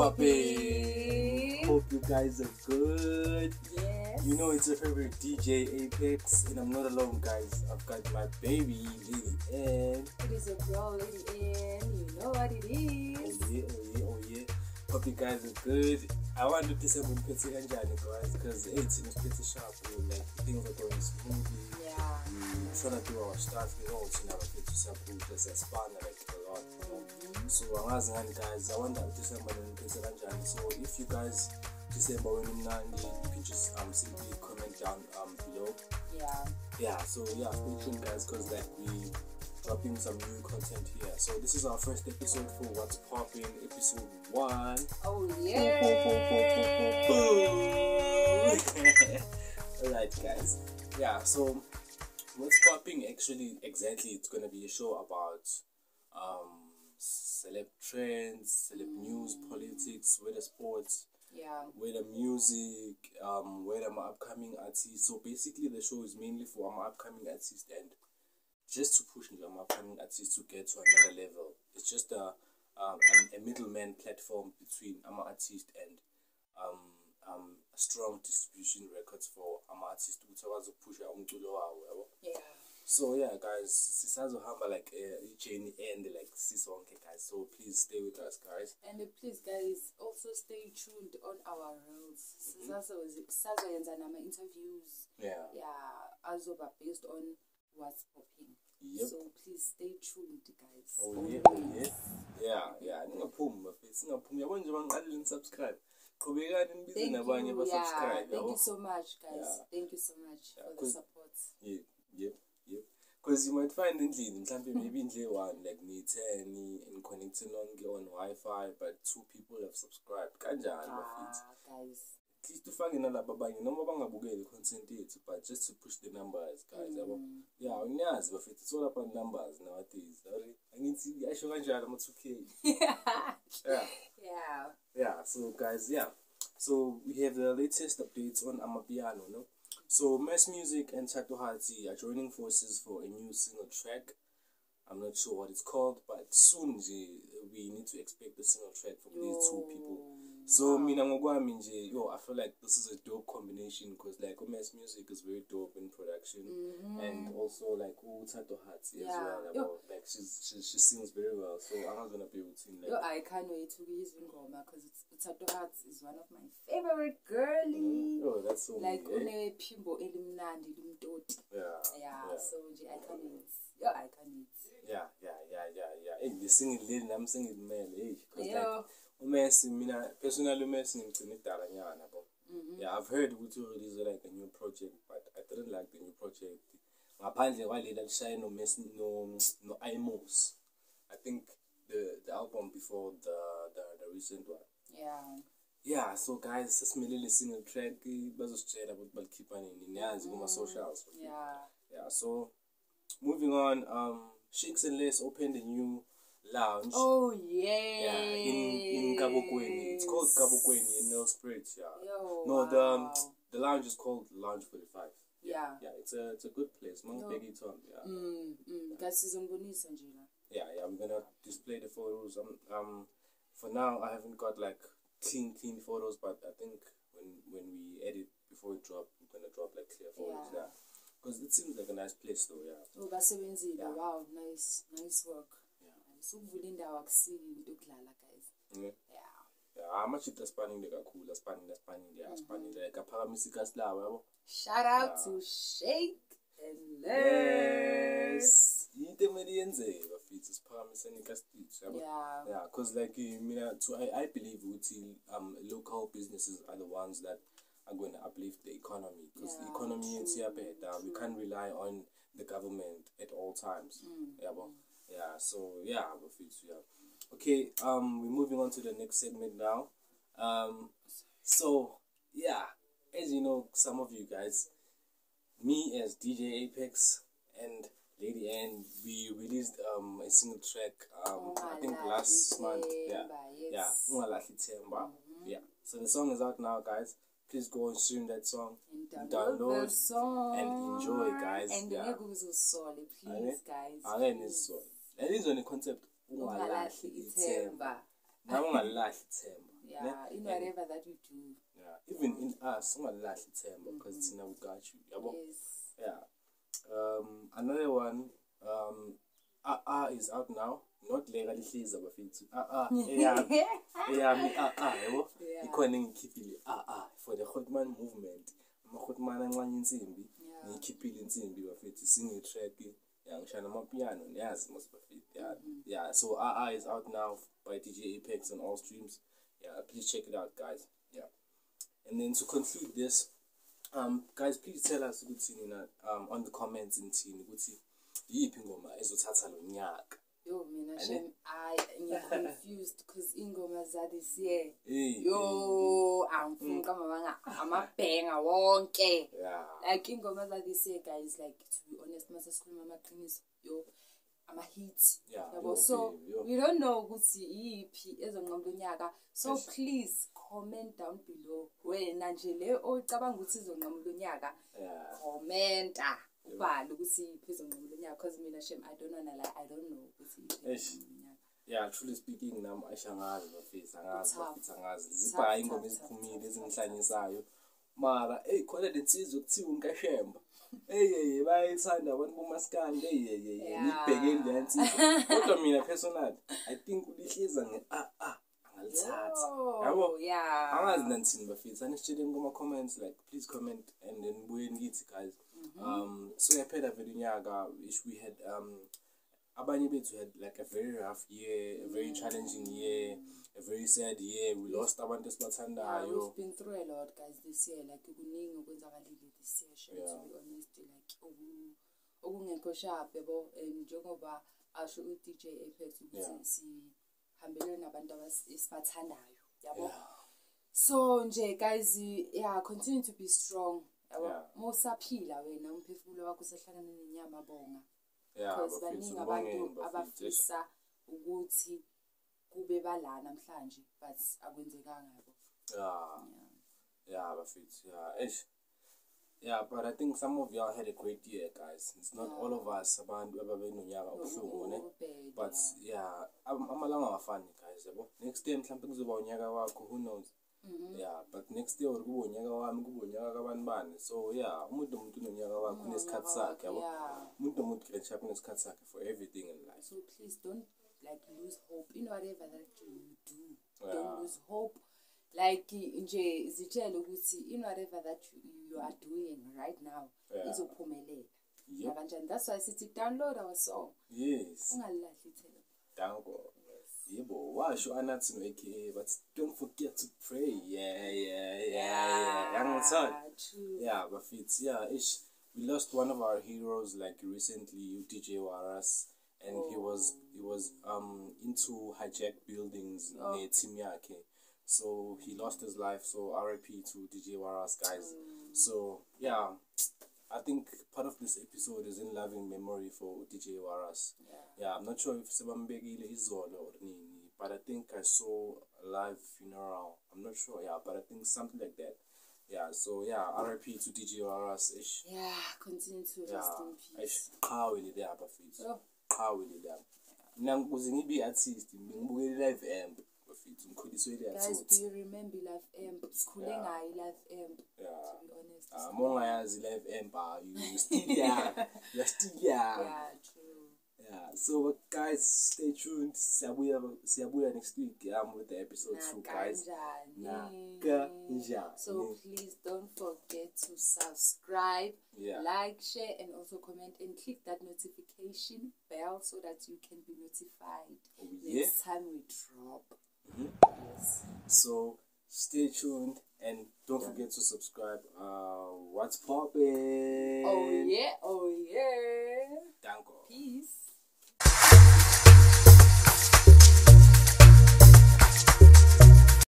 popping? Hope you guys are good. Yes. You know it's your favorite DJ Apex, and I'm not alone, guys. I've got my baby, Lady Ann. It is your girl, Lady Ann. You know what it is. Oh yeah. Hope you guys are good. I wanted to say I'm pretty kanjani, guys, because it's pretty sharp. Like things are going smoothly. Yeah. We're trying to do our stuff. You know, it's never pretty simple. Just expand like a lot. You know? So guys, I want to December and pretty kanjani. So if you guys December when you can just simply comment down below. Yeah, so yeah, stay tuned, guys, because like we dropping some new content here. So this is our first episode for What's Popping, episode 1. Oh yeah. Alright, guys. Yeah, so What's Popping, actually, exactly, it's gonna be a show about celeb trends, celeb news, politics, weather, sports. Yeah. Whether music, whether my upcoming artists. So basically the show is mainly for my upcoming artists and just to push my upcoming artists to get to another level. It's just a middleman platform between our artist and strong distribution records for our artists to push our umculo wawo. Yeah. So yeah, guys, sisazohamba like journey end like sisonke, guys. So please stay with us, guys. And please, guys, also stay tuned on our reels. Sisazoyenza nama interviews. Yeah. Yeah, azoba based on What's Popping. Yep. So please stay tuned, guys. Oh yeah. Yeah. Ningaphumi bafethu, singaphumi. Yabona nje bangiqalile nisubscribe. Qhubekani nibize nabanye basubscribe. Thank you so much, guys. Yeah. Thank you so much for the support. Yep. Because you might find maybe in day 1 like me 10 and connecting on Wi-Fi, but 2 people have subscribed. Kanjani bafethu? Guys. At least ufake nalabo abanye noma bangabukeli content yethu, but just to push the numbers, guys. Yeah, unyazi bafethu, it's all about numbers nowadays. Angithi ayisho kanjalo ama 2K. Yeah, so guys, yeah. So we have the latest updates on Amapiano, no? So Mass Music and Tato Hati are joining forces for a new single track. I'm not sure what it's called, but soon we need to expect a single track from these 2 people. So mina ngokwami nje, I feel like this is a dope combination because like Mass Music is very dope in production, and also like Tato Hati as well. Like she sings very well, so I'm not gonna be able to like. I can't wait to hear his ngoma because Tato Hati is one of my favorite girlies. That's so like Pimbo elimnandi limtoti. Yeah. So I can't wait. I can't wait. Yeah. Hey, you singing lady, I'm singing male. Hey, because like Messi, personally, Messi yeah, I've heard Wutu release like a new project, but I didn't like the new project. Apparently, while they shine no Messi, no Imos. I think the album before the recent one. Yeah. So guys, this is single track. Bazos share about Balkipan in my socials. Yeah. So moving on, Shakes and Lace opened a new lounge. Oh yeah. In Kabokweni. It's called Kabokweni in Nelspruit. The lounge is called Lounge 45. Yeah, it's a good place. Yeah, I'm gonna display the photos. For now I haven't got like clean photos, but I think when we edit before we drop, we're gonna drop like clear photos. Yeah. Because it seems like a nice place though. Yeah. Wow, nice work. So guys. Yeah, how much it spanning the cool, spanning like a paramisicas yabo. Shout out to Shake and Lace. Yeah, because like I believe local businesses are the ones that are going to uplift the economy, because the economy is here better. We can't rely on the government at all times. So okay, we're moving on to the next segment now. So yeah, as you know, some of you guys, me as DJ Apex and Lady Ann, we released a single track I think last month. Yeah. So the song is out now, guys. Please go and stream that song, download the song, and enjoy, guys. And the please, guys. And this is on the concept. Yeah, in whatever that you do. Yeah, even in us, ungalahli ithemba because tina we got you. Yabo? Yes. Yeah. Another one, is out now. Not legally hliza bafethu. Yeah, me yabo. Ikhona engikhiphile for the Hotman movement. Ama-Hotman ancane insimbi, ngikhiphile insimbi bafethu singe-track. Yeah, ngishana amapiano niyazi mos bafethu. Yeah, so is out now by DJ Apex on all streams. Yeah, please check it out, guys. Yeah. And then to conclude this, guys, please tell us on the comments ukuthi yiphi ingoma ezothatha lo nyaka. Yo, mina Shem, I'm confused because ingoma za this year. Yo, angifuni kama amabhenga wonke. Yeah. Like ingoma za this year, guys, like to be honest, mase sikhuluma amaqiniso, yo, ama hits. Yeah. So we don't know ukuthi yiphi ezonqamba unyaka. So please comment down below. Wena nje le ocabanga ukuthi izonqamba unyaka. Commenta. Ubhale ukuthi yiphi ezonqamba unyaka because mina Shem, I don't wanna lie, I don't know ukuthi yiphi ezonqamba unyaka. Yeah, truly speaking, nami ayishangazi bafethu, angazi. Zibhayi ingoma eziphumile ezingihlanyisayo. Mara, khona lensizwe kuthiwa unkashemba. Bayayithanda abantu bomaskandi. Nibheke le nsizwe. Kodwa mina personally, I think ulihliza angalithatha. Yabo? Yeah. Angazi nanithini bafethu. Anisitsheleni kuma comments, like please comment and then buye nithi guys. So yaphela vele unyaka, we had abanye bethu had like a very rough year, a very challenging year, a very sad year. We lost abantu esibathandayo. We've been through a lot, guys, this year. Like kuningi okwenzakalile this year, to be honest. Like okungekho sharp yabo, njengoba asho uDJ Apex ukuthi sihambele nabantu esibathandayo, yabo. So nje guys, continue to be strong. Mosaphila wena umphefumulo wakho usehlangana nenyama bonga. Because baningi abantu abafisa ukuthi kube balana namhlanje but akwenzekanga yabo. Yeah, bafethu. Yeah, but I think some of y'all had a great year, guys. It's not all of us abantu ababenonyaka obuhlungu ne. But amalanga awafani, guys, yabo. Next year mhlawumbe kuzoba unyaka wakho, who knows. Yeah, but next year kuba unyaka wami, kuba unyaka kabanibani. So yeah, umuntu unonyaka wakhe unesikhathi sakhe, yabo. Umuntu can unesikhathi sakhe for everything in life. So please don't like lose hope in whatever that you do. Don't lose hope. Like nje zitshela ukuthi in whatever that you are doing right now izophumelela. Kanjani? That's why sithi download our song. Yes. Ungalahli ithemba. Danko. Yebo, washo anathi no AKA, but don't forget to pray. True. Yeah, bafethu. We lost one of our heroes like recently, DJ Waras, and he was into hijacked buildings near team yake. So he lost his life. So RIP to DJ Waras, guys. So yeah, I think part of this episode is in loving memory for DJ Waras. Yeah, I'm not sure if Sebambegile is or nini, but I think I saw a live funeral. I'm not sure, but I think something like that. Yeah, so RIP to DJ Waras. Yeah, continue to rest in peace. Nanguze ngibe artist, ngibukele live amp. Guys, do you remember Live Amp? Sikhule ngayo Live Amp. To be honest. Mongayazi Live Amp, you still you're Yeah, true. Yeah, so guys, stay tuned. Siyabuya next week with the episode 2, guys. So please don't forget to subscribe, like, share, and also comment and click that notification bell so that you can be notified next time we drop. Yes. So stay tuned and don't forget to subscribe. What's poppin'? Oh yeah. Danko. Peace.